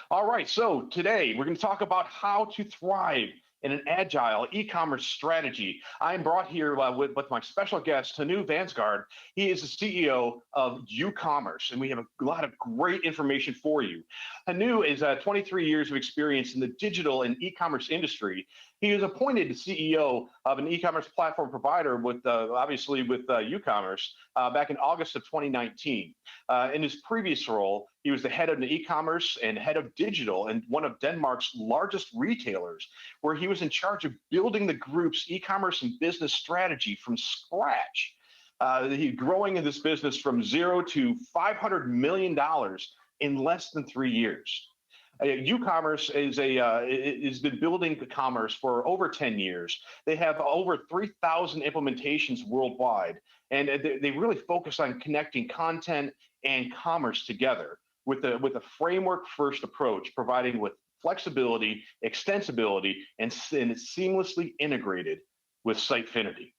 All right, so today we're going to talk about how to thrive in an agile e-commerce strategy. I'm brought here with my special guest, Hanu Vansgaard. He is the CEO of Ucommerce, and we have a lot of great information for you. Hanu is 23 years of experience in the digital and e-commerce industry. He was appointed CEO of an e-commerce platform provider with, obviously, with Ucommerce back in August of 2019. In his previous role, he was the head of the e-commerce and head of digital in one of Denmark's largest retailers, where he was in charge of building the group's e-commerce and business strategy from scratch. He's growing in this business from zero to $500 million in less than 3 years. Ucommerce has been building commerce for over 10 years. They have over 3,000 implementations worldwide, and they really focus on connecting content and commerce together with a framework-first approach, providing with flexibility, extensibility, and it's seamlessly integrated with Sitefinity.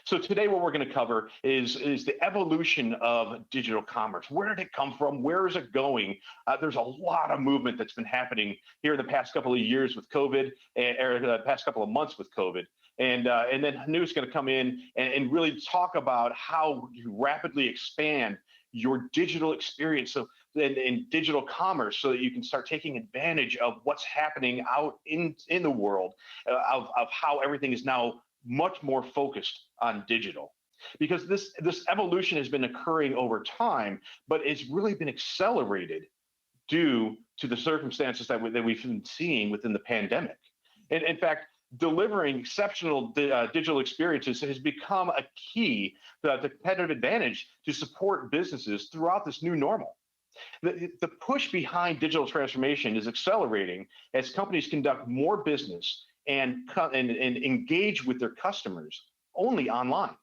So today what we're going to cover is the evolution of digital commerce. Where did it come from? Where is it going? There's a lot of movement that's been happening here in the past couple of years with COVID, or the past couple of months with COVID. And then Hanu's going to come in and really talk about how you rapidly expand your digital experience in digital commerce so that you can start taking advantage of what's happening out in the world, of how everything is now much more focused on digital, because this evolution has been occurring over time, but it's really been accelerated due to the circumstances that we've been seeing within the pandemic. And in fact, delivering exceptional digital experiences has become a key the competitive advantage to support businesses throughout this new normal. The push behind digital transformation is accelerating as companies conduct more business and engage with their customers only online.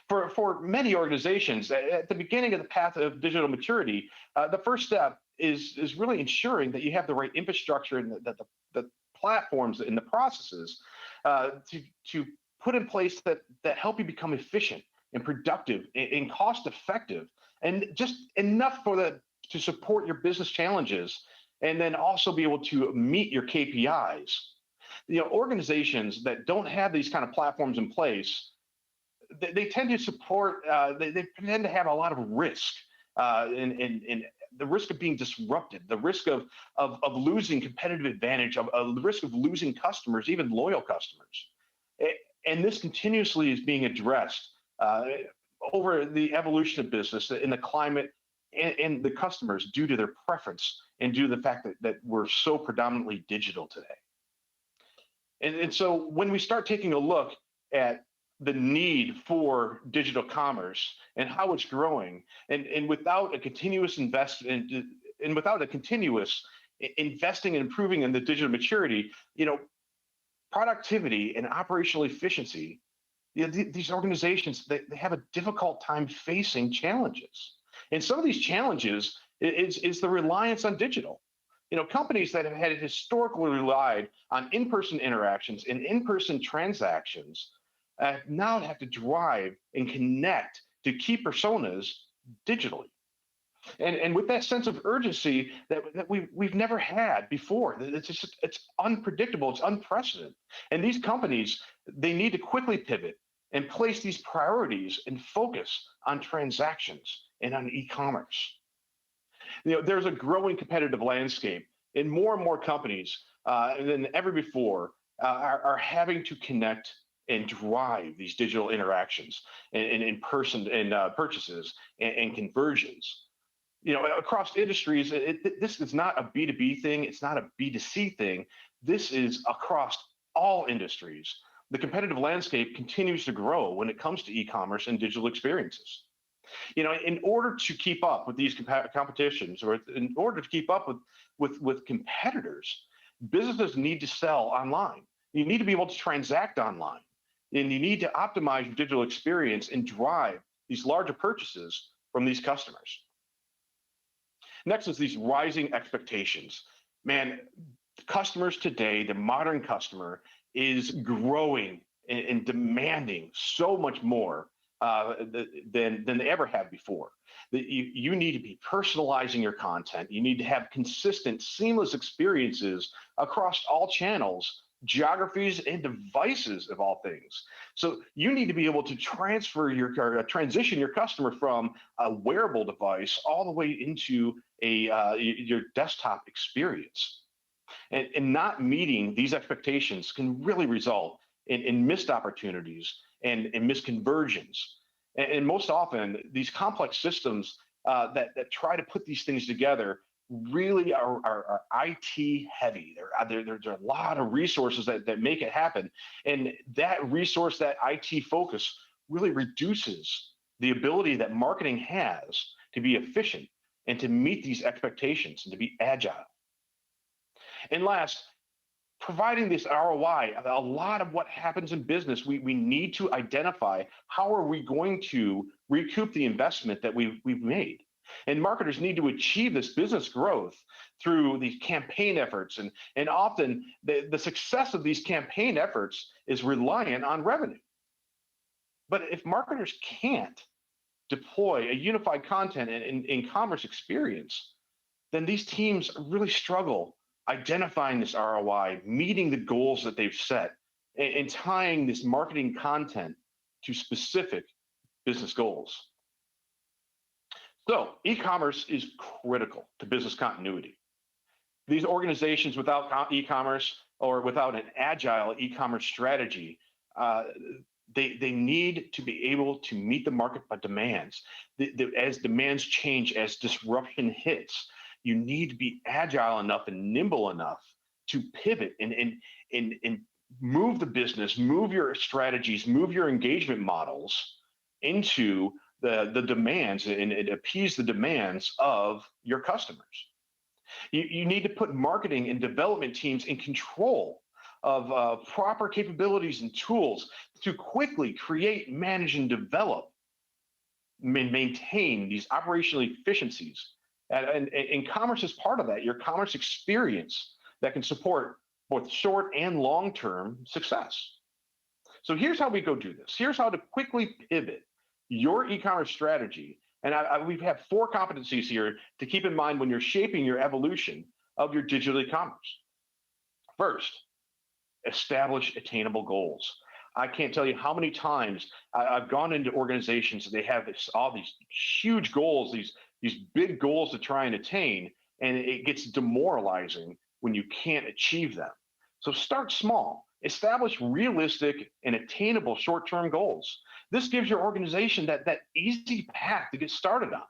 For many organizations, at the beginning of the path of digital maturity, the first step is really ensuring that you have the right infrastructure and the platforms and the processes to put in place that help you become efficient and productive and cost effective, and just enough to support your business challenges, and then also be able to meet your KPIs. Organizations that don't have these kind of platforms in place, they tend to support, they tend to have a lot of risk, in the risk of being disrupted, the risk of losing competitive advantage, the risk of losing customers, even loyal customers. And this continuously is being addressed over the evolution of business in the climate and the customers, due to their preference and due to the fact that we're so predominantly digital today. And so when we start taking a look at the need for digital commerce and how it's growing, and without a continuous investment and without a continuous investing and improving in the digital maturity, productivity and operational efficiency, these organizations, they have a difficult time facing challenges. And some of these challenges is the reliance on digital. Companies that have had historically relied on in-person interactions and in-person transactions now have to drive and connect to key personas digitally. And with that sense of urgency that we've never had before. It's unpredictable, it's unprecedented. And these companies, they need to quickly pivot and place these priorities and focus on transactions and on e-commerce. There's a growing competitive landscape, and more companies than ever before are having to connect and drive these digital interactions and in-person and purchases and conversions. Across industries, this is not a B2B thing. It's not a B2C thing. This is across all industries. The competitive landscape continues to grow when it comes to e-commerce and digital experiences. In order to keep up with these competitions, or in order to keep up with competitors, businesses need to sell online. You need to be able to transact online, and you need to optimize your digital experience and drive these larger purchases from these customers. Next is these rising expectations. Man, customers today, the modern customer, is growing and demanding so much more than they ever have before. You need to be personalizing your content. You need to have consistent, seamless experiences across all channels, geographies, and devices of all things. So you need to be able to transition your customer from a wearable device all the way into your desktop experience. And not meeting these expectations can really result in missed opportunities and misconversions. And most often, these complex systems that try to put these things together really are IT heavy. There's a lot of resources that make it happen. And that resource, that IT focus, really reduces the ability that marketing has to be efficient and to meet these expectations and to be agile. And last, providing this ROI, a lot of what happens in business, we need to identify how are we going to recoup the investment that we've made. And marketers need to achieve this business growth through these campaign efforts. And often the success of these campaign efforts is reliant on revenue. But if marketers can't deploy a unified content and commerce experience, then these teams really struggle identifying this ROI, meeting the goals that they've set, and tying this marketing content to specific business goals. So e-commerce is critical to business continuity. These organizations without e-commerce or without an agile e-commerce strategy, they need to be able to meet the market demands. As demands change, as disruption hits, you need to be agile enough and nimble enough to pivot and move the business, move your strategies, move your engagement models into the demands and appease the demands of your customers. You need to put marketing and development teams in control of proper capabilities and tools to quickly create, manage, and develop, maintain these operational efficiencies. And commerce is part of that, your commerce experience that can support both short and long-term success. So here's how we go do this. Here's how to quickly pivot your e-commerce strategy. And we have 4 competencies here to keep in mind when you're shaping your evolution of your digital e-commerce. First, establish attainable goals. I can't tell you how many times I've gone into organizations and they have all these huge goals, these big goals to try and attain, and it gets demoralizing when you can't achieve them. So start small. Establish realistic and attainable short-term goals. This gives your organization that easy path to get started on.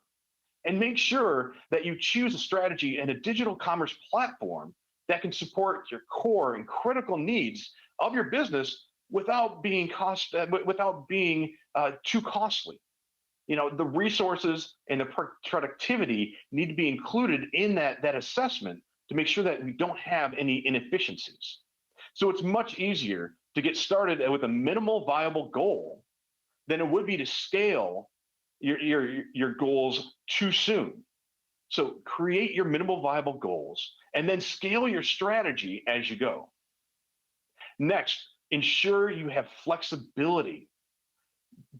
And make sure that you choose a strategy and a digital commerce platform that can support your core and critical needs of your business without being too costly. You know, the resources and the productivity need to be included in that assessment to make sure that we don't have any inefficiencies. So it's much easier to get started with a minimal viable goal than it would be to scale your goals too soon. So create your minimal viable goals and then scale your strategy as you go. Next, ensure you have flexibility.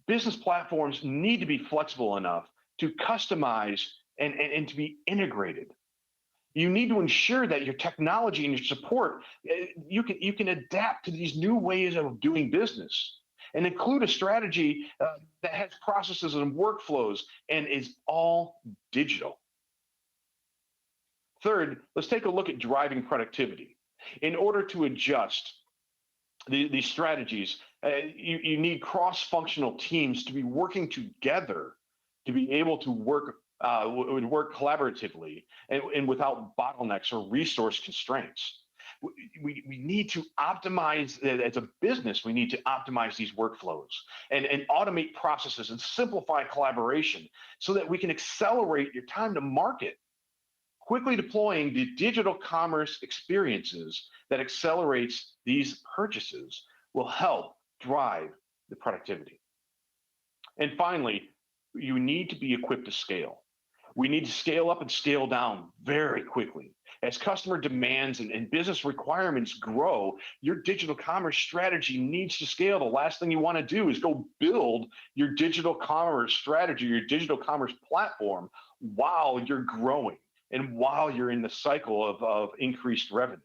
Business platforms need to be flexible enough to customize and to be integrated. You need to ensure that your technology and your support, you can adapt to these new ways of doing business and include a strategy that has processes and workflows and is all digital. Third, let's take a look at driving productivity. In order to adjust these strategies, you need cross-functional teams to be working together to be able to work collaboratively and without bottlenecks or resource constraints. We need to optimize, as a business, we need to optimize these workflows and automate processes and simplify collaboration so that we can accelerate your time to market. Quickly deploying the digital commerce experiences that accelerates these purchases will help drive the productivity. And finally, you need to be equipped to scale. We need to scale up and scale down very quickly. As customer demands and business requirements grow, your digital commerce strategy needs to scale. The last thing you want to do is go build your digital commerce strategy, your digital commerce platform while you're growing and while you're in the cycle of increased revenue.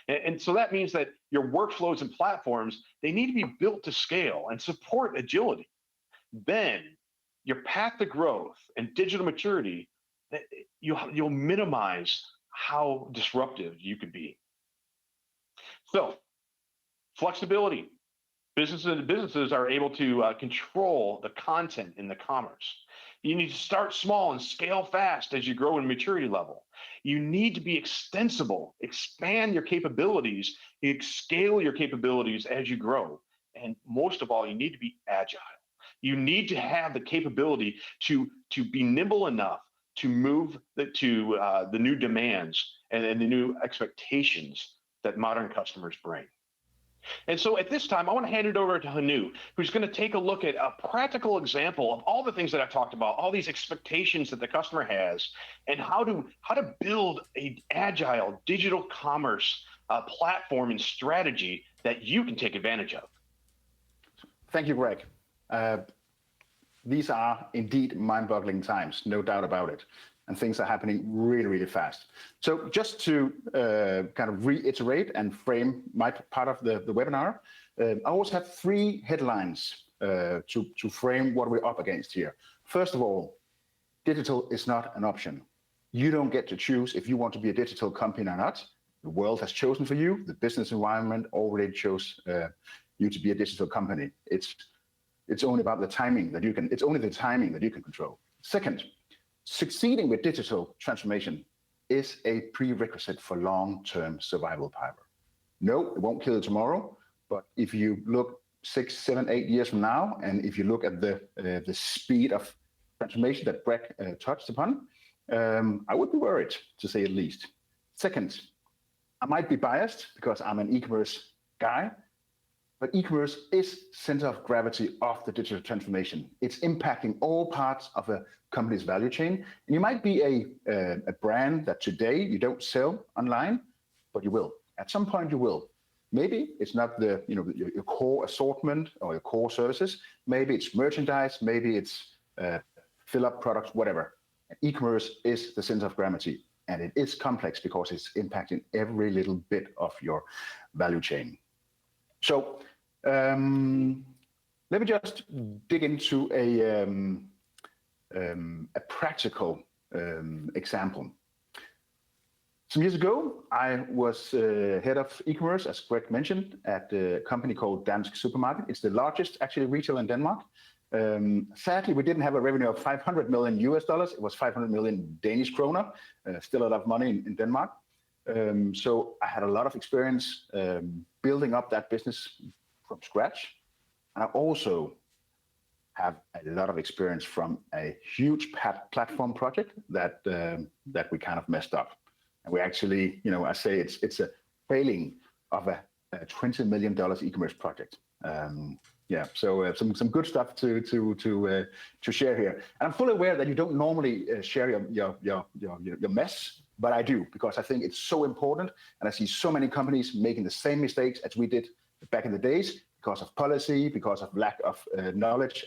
And so that means that your workflows and platforms, they need to be built to scale and support agility. Then your path to growth and digital maturity, you'll minimize how disruptive you can be. So flexibility. Businesses are able to control the content in the commerce. You need to start small and scale fast as you grow in maturity level. You need to be extensible, expand your capabilities, scale your capabilities as you grow. And most of all, you need to be agile. You need to have the capability to be nimble enough to move to the new demands and the new expectations that modern customers bring. And so at this time, I want to hand it over to Hanu, who's going to take a look at a practical example of all the things that I've talked about, all these expectations that the customer has, and how to build an agile digital commerce platform and strategy that you can take advantage of. Thank you, Greg. These are indeed mind-boggling times, no doubt about it. And things are happening really, really fast. So just to kind of reiterate and frame my part of the webinar, I always have three headlines to frame what we're up against here. First of all, digital is not an option. You don't get to choose if you want to be a digital company or not. The world has chosen for you. The business environment already chose you to be a digital company. It's only about the timing that you can. It's only the timing that you can control. Second, succeeding with digital transformation is a prerequisite for long-term survival power. No, it won't kill you tomorrow, but if you look 6, 7, 8 years from now, and if you look at the speed of transformation that Greg touched upon, I would be worried, to say at least. Second, I might be biased because I'm an e-commerce guy, but e-commerce is center of gravity of the digital transformation. It's impacting all parts of a company's value chain. And you might be a brand that today you don't sell online, but you will. At some point you will. Maybe it's not your core assortment or your core services. Maybe it's merchandise. Maybe it's fill-up products, whatever. E-commerce is the center of gravity, and it is complex because it's impacting every little bit of your value chain. So let me just dig into a practical example. Some years ago, I was head of e-commerce, as Greg mentioned, at a company called Dansk Supermarket. It's the largest, actually, retail in Denmark. Sadly, we didn't have a revenue of $500 million US. It was 500 million Danish kroner, still a lot of money in Denmark. So I had a lot of experience building up that business from scratch. And I also have a lot of experience from a huge platform project that we kind of messed up. And we actually, I say it's a failing of a $20 million e-commerce project. So some good stuff to share here. And I'm fully aware that you don't normally share your mess, but I do, because I think it's so important, and I see so many companies making the same mistakes as we did back in the days because of policy, because of lack of knowledge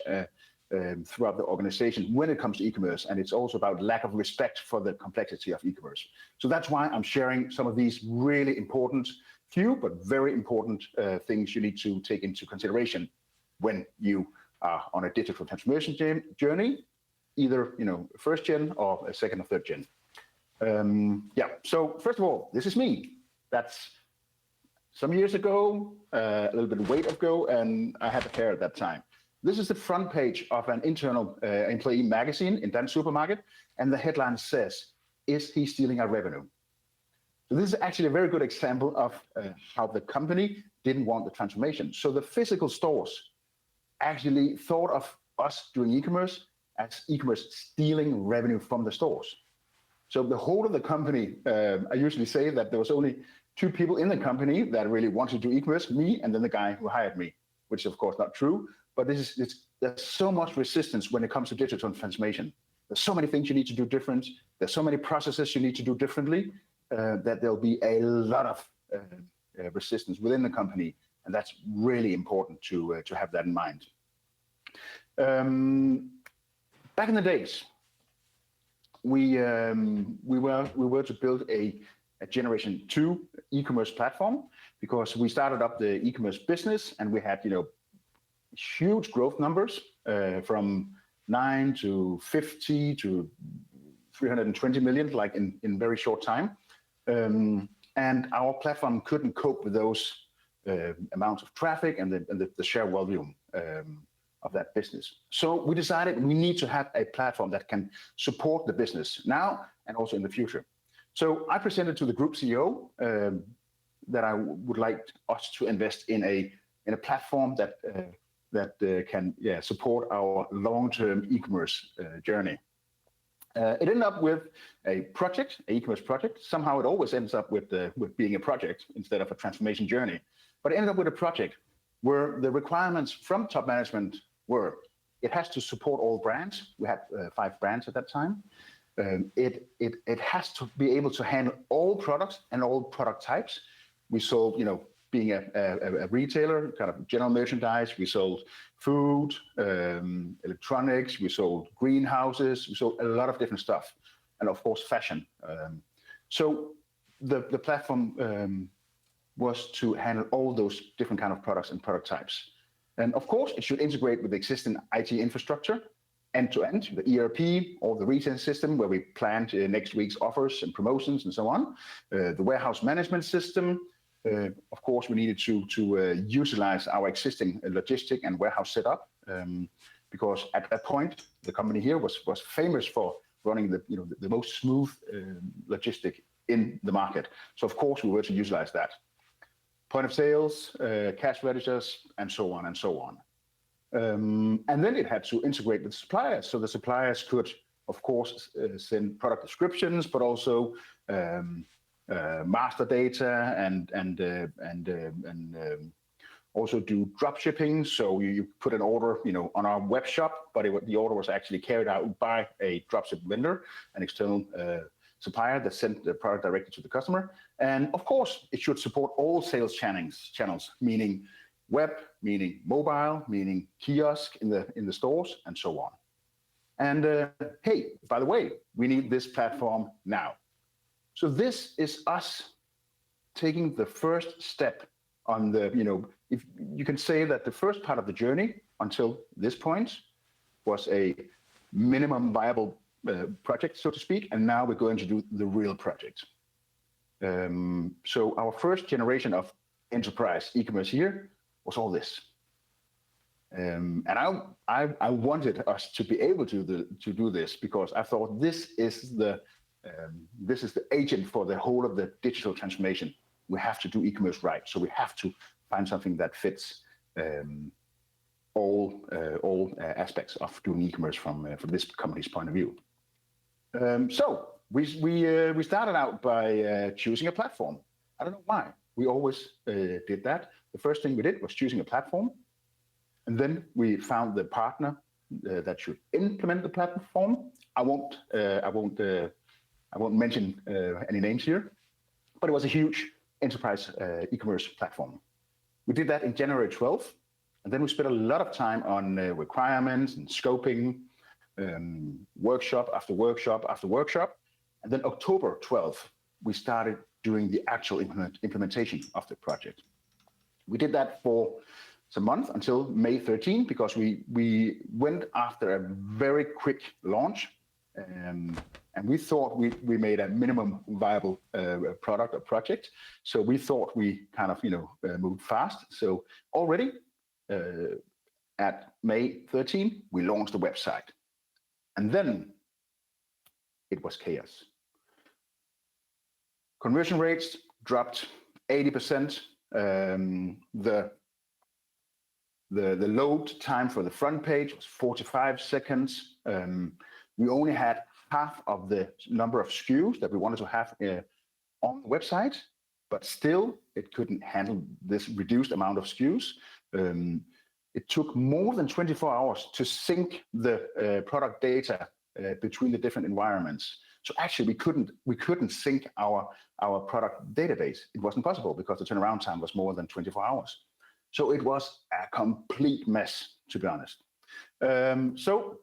throughout the organization when it comes to e-commerce. And it's also about lack of respect for the complexity of e-commerce. So that's why I'm sharing some of these really important, few but very important things you need to take into consideration when you are on a digital transformation journey, either first gen or a second or third gen. So first of all, this is me. That's some years ago, a little bit of weight ago, and I had hair at that time. This is the front page of an internal employee magazine in Dansk Supermarket, and the headline says, "Is he stealing our revenue?" So this is actually a very good example of how the company didn't want the transformation. So the physical stores actually thought of us doing e-commerce as e-commerce stealing revenue from the stores. So the whole of the company, I usually say that there was only 2 people in the company that really wanted to do e-commerce, me and then the guy who hired me, which is of course not true. But there's so much resistance when it comes to digital transformation. There's so many things you need to do different. There's so many processes you need to do differently. that there'll be a lot of resistance within the company, and that's really important to have that in mind. Back in the days, we were to build a generation 2 e-commerce platform, because we started up the e-commerce business and we had huge growth numbers from 9 to 50 to 320 million, like in very short time. And our platform couldn't cope with those amounts of traffic and the share volume of that business. So we decided we need to have a platform that can support the business now and also in the future. So I presented to the group CEO that I would like us to invest in a platform that can support our long-term e-commerce journey. It ended up with a project, an e-commerce project. Somehow it always ends up with being a project instead of a transformation journey. But it ended up with a project where the requirements from top management were, it has to support all brands. We had 5 brands at that time. It has to be able to handle all products and all product types. We sold, being a retailer, kind of general merchandise. We sold food, electronics. We sold greenhouses. We sold a lot of different stuff, and of course fashion. So the platform was to handle all those different kind of products and product types. And of course, it should integrate with the existing IT infrastructure, end to end, the ERP or the retail system where we planned next week's offers and promotions and so on. The warehouse management system. Of course, we needed to utilize our existing logistic and warehouse setup, because at that point the company here was famous for running the most smooth logistic in the market. So of course we were to utilize that. Point of sales, cash registers, and so on and so on. And then it had to integrate with suppliers, so the suppliers could, of course, send product descriptions, but also master data and also do drop shipping. So you put an order, on our web shop, but the order was actually carried out by a dropship vendor, an external supplier that sent the product directly to the customer. And of course, it should support all sales channels, meaning web, meaning mobile, meaning kiosk in the stores, and so on. And hey, by the way, we need this platform now. So this is us taking the first step on the, if you can say that the first part of the journey until this point was a minimum viable project, so to speak, and now we're going to do the real project. So our first generation of enterprise e-commerce here was all this. And I wanted us to be able to do this, because I thought this is the agent for the whole of the digital transformation. We have to do e-commerce right, so we have to find something that fits all aspects of doing e-commerce from this company's point of view. So we started out by choosing a platform. I don't know why. We always did that. The first thing we did was choosing a platform, and then we found the partner that should implement the platform. I won't mention any names here, but it was a huge enterprise e-commerce platform. We did that in January 12th, and then we spent a lot of time on requirements and scoping, workshop after workshop after workshop. And then October 12th, we started doing the actual implementation of the project. We did that for some months until May 13, because we went after a very quick launch. And we thought we made a minimum viable product or project. So we thought we kind of, moved fast. So already at May 13, we launched the website. And then it was chaos. Conversion rates dropped 80%. The load time for the front page was 45 seconds. We only had half of the number of SKUs that we wanted to have on the website, but still it couldn't handle this reduced amount of SKUs. It took more than 24 hours to sync the product data between the different environments. So actually, we couldn't sync our product database. It wasn't possible because the turnaround time was more than 24 hours. So it was a complete mess, to be honest. So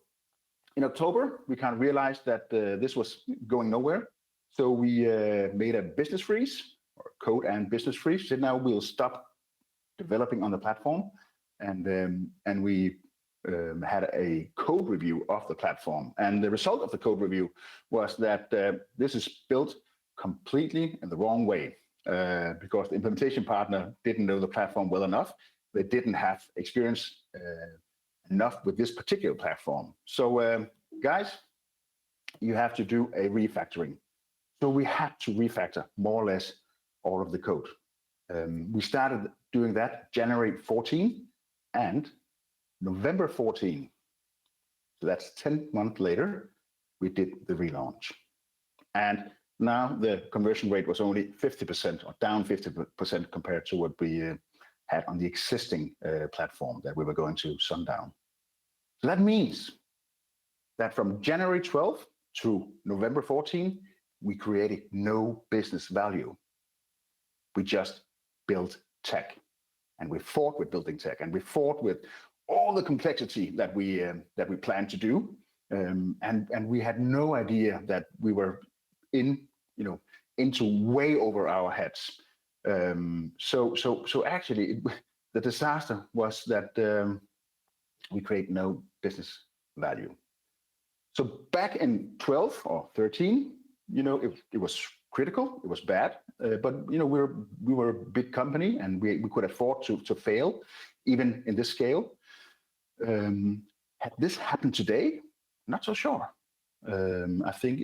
in October, we kind of realized that this was going nowhere. So we made a business freeze, or code and business freeze. So now we'll stop developing on the platform, and we had a code review of the platform. And the result of the code review was that this is built completely in the wrong way because the implementation partner didn't know the platform well enough. They didn't have experience enough with this particular platform. So guys, you have to do a refactoring. So we had to refactor more or less all of the code. We started doing that January 14 and November 14. So that's 10 months later, we did the relaunch. And now the conversion rate was only 50% or down 50% compared to what we had on the existing platform that we were going to sundown. So that means that from January 12th to November 14, we created no business value. We just built tech, and we fought with building tech, and we fought with all the complexity that we planned to do, and we had no idea that we were into way over our heads. So actually, the disaster was that we create no business value. So back in 12 or 13, it was critical, it was bad, but we were a big company, and we could afford to fail, even in this scale. Had this happened today? Not so sure. I think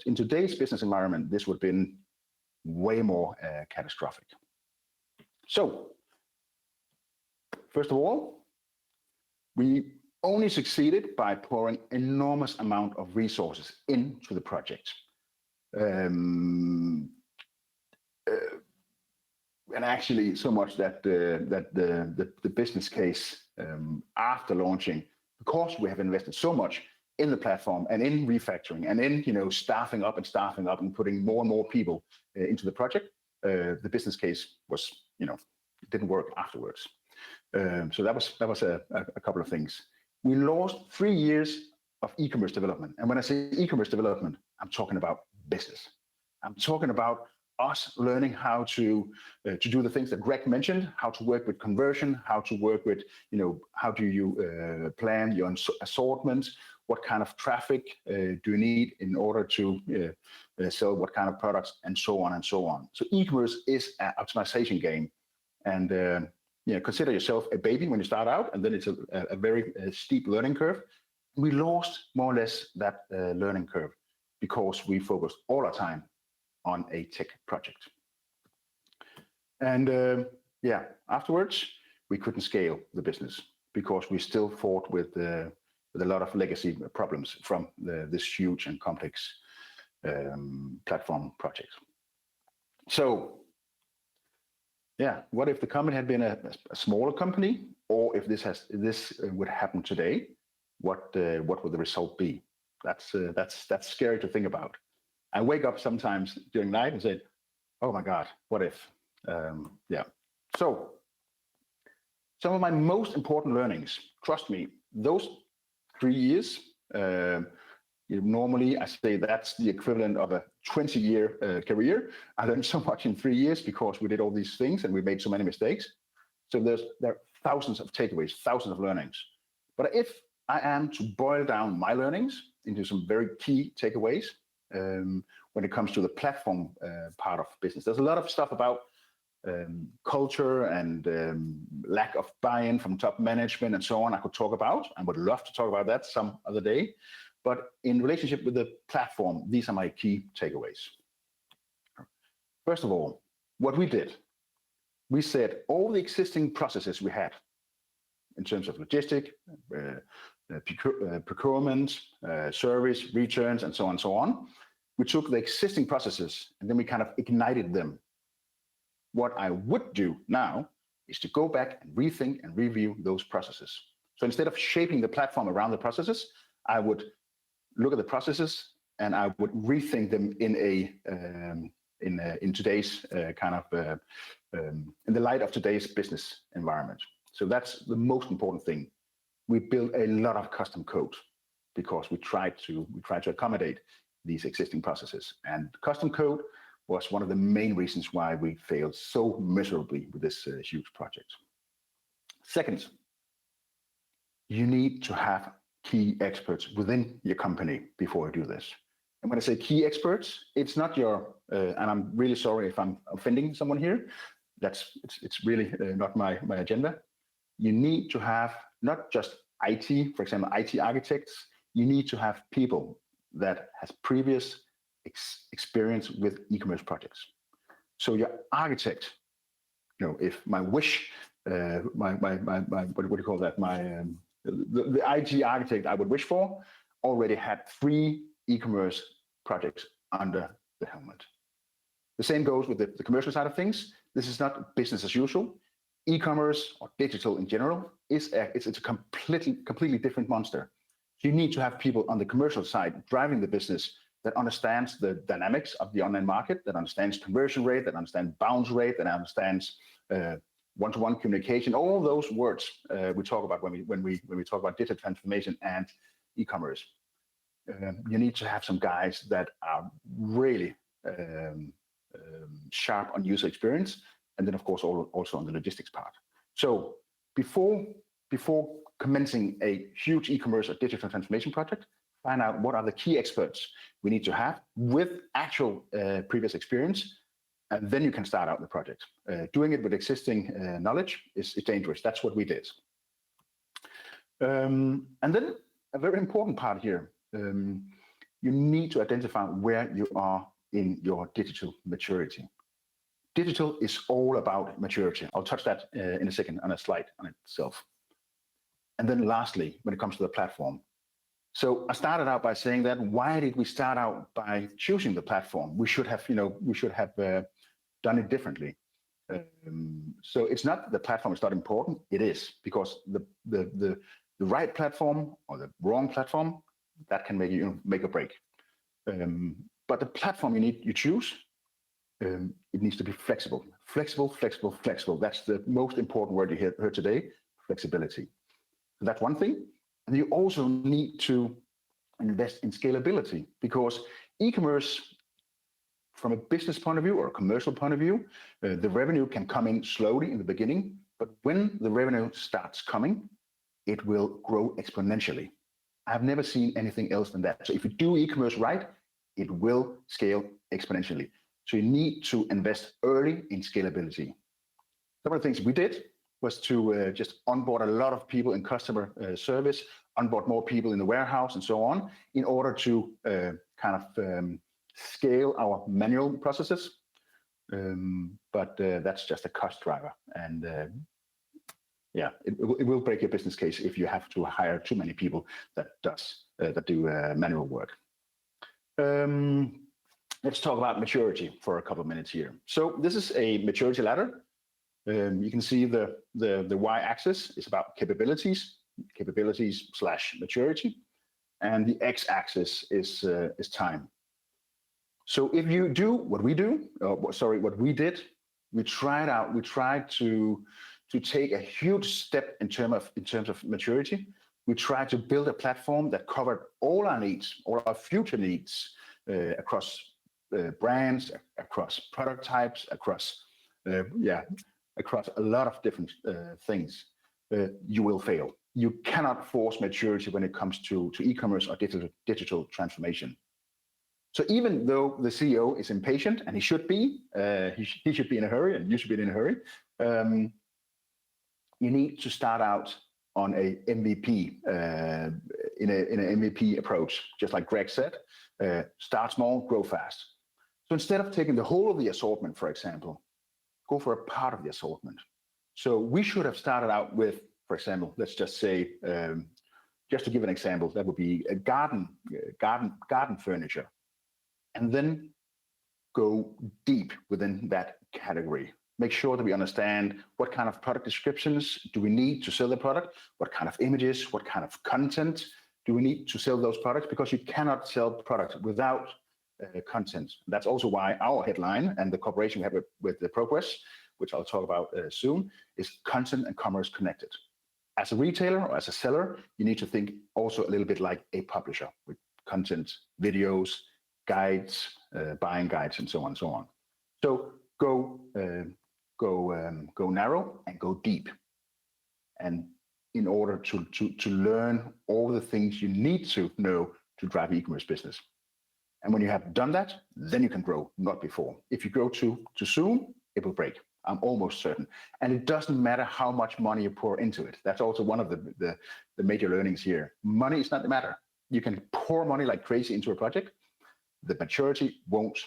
in today's business environment, this would have been way more catastrophic. So, first of all, we only succeeded by pouring enormous amount of resources into the project. And actually so much that the business case after launching, because we have invested so much in the platform and in refactoring and in staffing up and putting more and more people into the project, the business case was it didn't work afterwards. So that was a couple of things. We lost 3 years of e-commerce development, and when I say e-commerce development, I'm talking about business. I'm talking about us learning how to do the things that Greg mentioned, how to work with conversion, how to work with, how do you plan your assortment, what kind of traffic do you need in order to sell what kind of products, and so on and so on. So e-commerce is an optimization game, and consider yourself a baby when you start out, and then it's a very steep learning curve. We lost more or less that learning curve because we focused all our time on a tech project. And afterwards, we couldn't scale the business because we still fought with a lot of legacy problems from this huge and complex platform project. So, what if the company had been a smaller company, or if this would happen today? What would the result be? That's scary to think about. I wake up sometimes during night and say, "Oh my God, what if?" So some of my most important learnings, trust me, those 3 years. Normally, I say that's the equivalent of a 20-year career. I learned so much in 3 years because we did all these things and we made so many mistakes. So there are thousands of takeaways, thousands of learnings. But if I am to boil down my learnings into some very key takeaways when it comes to the platform part of business, there's a lot of stuff about culture and lack of buy-in from top management and so on. I could talk about. I would love to talk about that some other day. But in relationship with the platform, these are my key takeaways. First of all, what we did, we said all the existing processes we had in terms of logistic, procurement, service, returns, and so on. We took the existing processes and then we kind of ignited them. What I would do now is to go back and rethink and review those processes. So instead of shaping the platform around the processes, I would look at the processes and I would rethink them in today's in the light of today's business environment. So that's the most important thing. We build a lot of custom code because we try to accommodate these existing processes. And custom code was one of the main reasons why we failed so miserably with this huge project. Second, you need to have key experts within your company before you do this. And when I say key experts, it's not your, and I'm really sorry if I'm offending someone here, it's really not my agenda. You need to have not just IT, for example, IT architects, you need to have people that has previous experience with e-commerce projects. So your architect, if my wish, what do you call that? The IT architect I would wish for already had 3 e-commerce projects under the helmet. The same goes with the commercial side of things. This is not business as usual. E-commerce or digital in general it's a completely different monster. You need to have people on the commercial side driving the business that understands the dynamics of the online market, that understands conversion rate, that understands bounce rate, that understands one-to-one communication, all those words we talk about when we talk about digital transformation and e-commerce. You need to have some guys that are really sharp on user experience, and then of course also on the logistics part. So before commencing a huge e-commerce or digital transformation project, find out what are the key experts we need to have with actual previous experience, and then you can start out the project. Doing it with existing knowledge is dangerous. That's what we did. And then a very important part here, you need to identify where you are in your digital maturity. Digital is all about maturity. I'll touch that in a second on a slide on itself. And then lastly, when it comes to the platform. So I started out by saying that why did we start out by choosing the platform? We should have done it differently. So it's not the platform is not important. It is, because the right platform or the wrong platform, that can make or break. But the platform you choose, it needs to be flexible. Flexible. That's the most important word you heard today, flexibility. So that's one thing. And you also need to invest in scalability, because e-commerce, from a business point of view or a commercial point of view, the revenue can come in slowly in the beginning, but when the revenue starts coming, it will grow exponentially. I've never seen anything else than that. So if you do e-commerce right, it will scale exponentially. So you need to invest early in scalability. Some of the things we did was to just onboard a lot of people in customer service, onboard more people in the warehouse and so on, in order to scale our manual processes. But that's just a cost driver. And it will break your business case if you have to hire too many people that do manual work. Let's talk about maturity for a couple of minutes here. So this is a maturity ladder. You can see the y-axis is about capabilities / maturity, and the x-axis is time. So if you do what we did, we tried to take a huge step in terms of maturity. We tried to build a platform that covered all our needs, all our future needs, across brands, across product types, across a lot of different things. You will fail. You cannot force maturity when it comes to e-commerce or digital transformation. So even though the CEO is impatient, and he should be in a hurry, and you should be in a hurry, you need to start out on a MVP, in an MVP approach, just like Greg said. Start small, grow fast. So instead of taking the whole of the assortment, for example, go for a part of the assortment. So we should have started out with, for example, let's just say, just to give an example, that would be a garden furniture, and then go deep within that category. Make sure that we understand what kind of product descriptions do we need to sell the product, what kind of images, what kind of content do we need to sell those products? Because you cannot sell products without content. That's also why our headline and the cooperation we have with the Progress, which I'll talk about soon, is content and commerce connected. As a retailer or as a seller, you need to think also a little bit like a publisher with content, videos, guides, buying guides, and so on and so on. So go narrow and go deep. And in order to learn all the things you need to know to drive e-commerce business. And when you have done that, then you can grow, not before. If you grow too soon, it will break. I'm almost certain. And it doesn't matter how much money you pour into it. That's also one of the major learnings here. Money is not the matter. You can pour money like crazy into a project. The maturity won't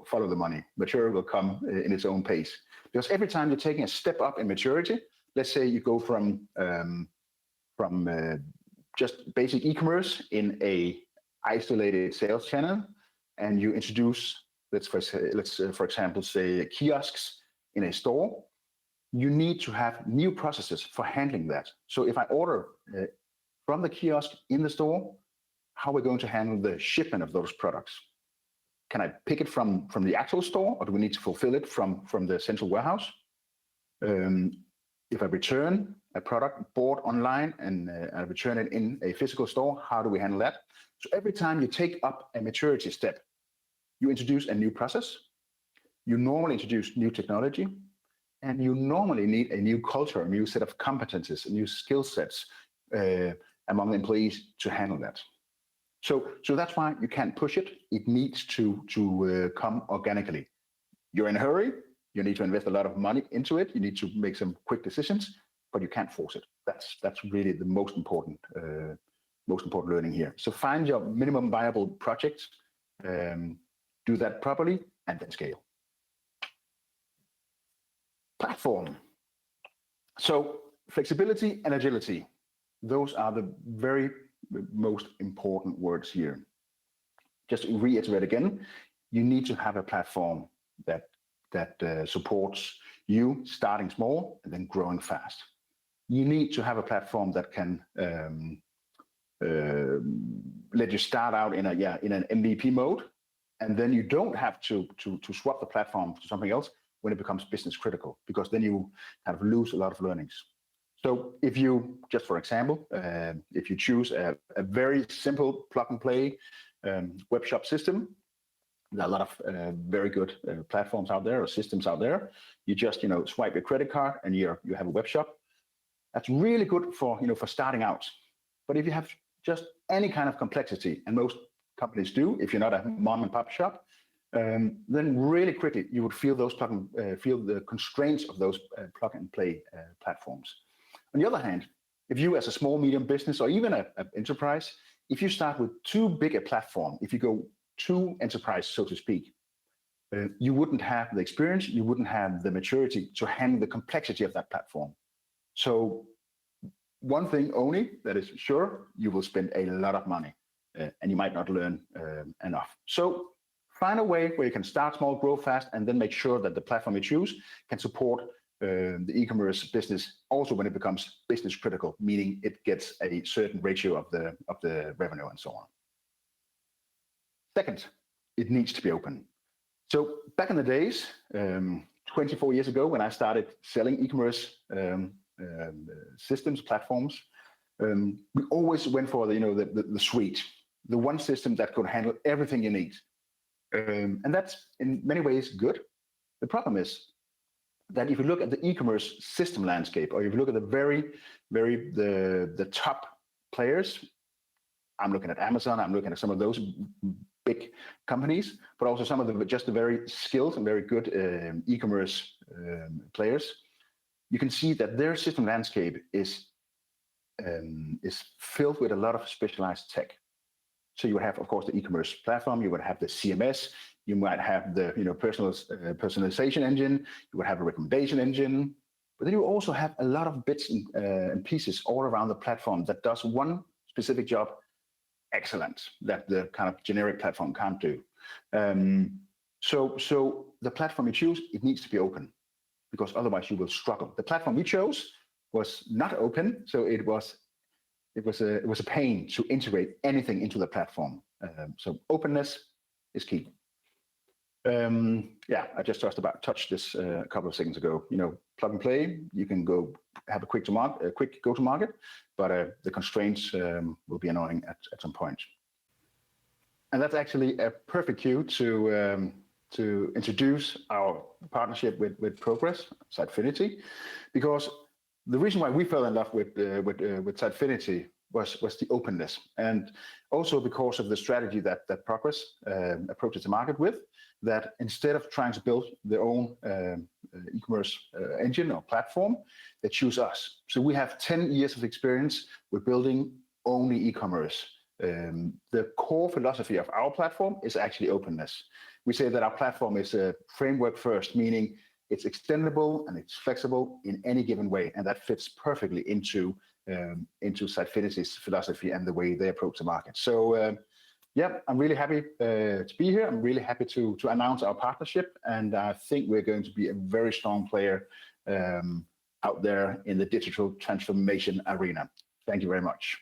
follow the money. Maturity will come in its own pace. Because every time you're taking a step up in maturity, let's say you go from just basic e-commerce in a isolated sales channel, and you introduce, let's for example say kiosks in a store. You need to have new processes for handling that. So if I order from the kiosk in the store, how are we going to handle the shipment of those products? Can I pick it from the actual store, or do we need to fulfill it from the central warehouse? If I return a product bought online and I return it in a physical store, how do we handle that? So every time you take up a maturity step, you introduce a new process, you normally introduce new technology, and you normally need a new culture, a new set of competencies, new skill sets among the employees to handle that. So that's why you can't push it. It needs to come organically. You're in a hurry. You need to invest a lot of money into it. You need to make some quick decisions, but you can't force it. That's really the most important learning here. So find your minimum viable project, do that properly, and then scale. Platform. So flexibility and agility, those are the very most important words here. Just to reiterate again, you need to have a platform that supports you starting small and then growing fast. You need to have a platform that can let you start out in an MVP mode, and then you don't have to swap the platform to something else when it becomes business critical, because then you kind of lose a lot of learnings. So if you, just for example, if you choose a very simple plug and play web shop system, there are a lot of very good platforms out there or systems out there. You just swipe your credit card and you have a web shop. That's really good for starting out. But if you have just any kind of complexity, and most companies do, if you're not a mom and pop shop, then really quickly you would feel the constraints of those plug and play platforms. On the other hand, if you as a small, medium business, or even an enterprise, if you start with too big a platform, if you go too enterprise, so to speak, you wouldn't have the experience, you wouldn't have the maturity to handle the complexity of that platform. So one thing only that is sure, you will spend a lot of money and you might not learn enough. So find a way where you can start small, grow fast, and then make sure that the platform you choose can support the e-commerce business also when it becomes business critical, meaning it gets a certain ratio of the revenue and so on. Second, it needs to be open. So back in the days, 24 years ago, when I started selling e-commerce systems, platforms, we always went for the suite, the one system that could handle everything you need. And that's in many ways good. The problem is that if you look at the e-commerce system landscape, or if you look at the top players, I'm looking at Amazon, I'm looking at some of those big companies, but also some of the very skilled and very good e-commerce players. You can see that their system landscape is filled with a lot of specialized tech. So you would have, of course, the e-commerce platform, you would have the CMS, you might have the personalization engine, you would have a recommendation engine, but then you also have a lot of bits and pieces all around the platform that does one specific job excellent, that the kind of generic platform can't do. So the platform you choose, it needs to be open, because otherwise you will struggle. The platform we chose was not open, so it was it was a pain to integrate anything into the platform. So openness is key. Yeah, I just touched this a couple of seconds ago. Plug and play. You can go have a quick go to market, but the constraints will be annoying at some point. And that's actually a perfect cue to introduce our partnership with Progress, Sitefinity, because the reason why we fell in love with Sitefinity was the openness, and also because of the strategy that Progress approaches the market with, that instead of trying to build their own e-commerce engine or platform, they choose us. So we have 10 years of experience with building only e-commerce. The core philosophy of our platform is actually openness. We say that our platform is a framework first, meaning it's extendable and it's flexible in any given way, and that fits perfectly into Sitefinity's philosophy and the way they approach the market. So yeah, I'm really happy to be here. I'm really happy to announce our partnership, and I think we're going to be a very strong player out there in the digital transformation arena. Thank you very much.